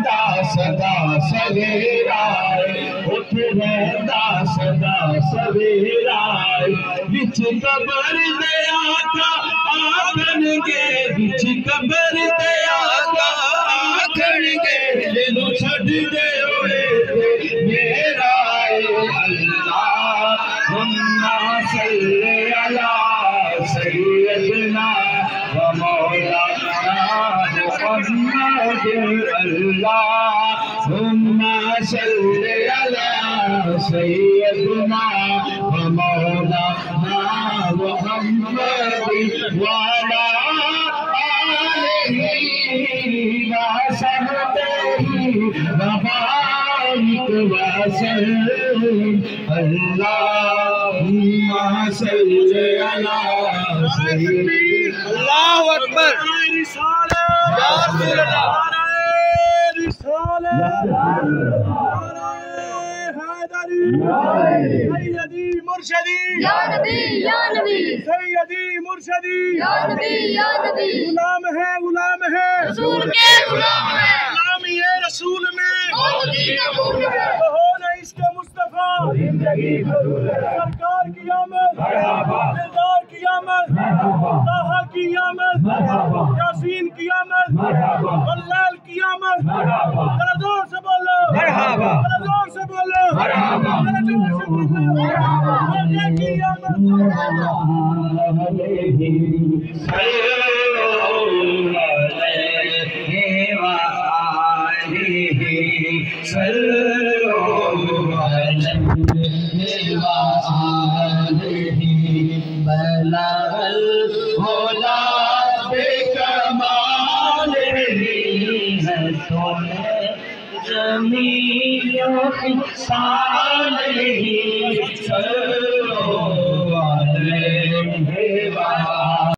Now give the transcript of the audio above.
رہندا سدا سویرا اٹھ رہندا سدا سویرا وچ قبر دے آقا آکھن گے وچ قبر دے آقا آکھن گے جنوں چھڈ دے ہوئے میرا اللہم صلی علی سیدنا و مولانا محمد اللہم صلی علی سیدنا و مولانا محمد وعلی آلہ وصحبہ وبارک وسلم اللہم صلی علی سیدنا اللہ اکبر یا رسول اللہ سیدی مرشدی یا نبی یا نبی سیدی مرشدی یا نبی یا نبی غلام ہے رسول کے غلام ہے غلامی ہے رسول میں موجودی قبول ہے کہو نہ عشق مصطفیٰ سرکار کی آمد دلدار کی آمد طٰہٰ کی آمد یاسین کی آمد واللیل کی آمد ذرا زور سے بولو ذرا زور سے بولو ذرا زور سے بولو موقع کی آمد زمین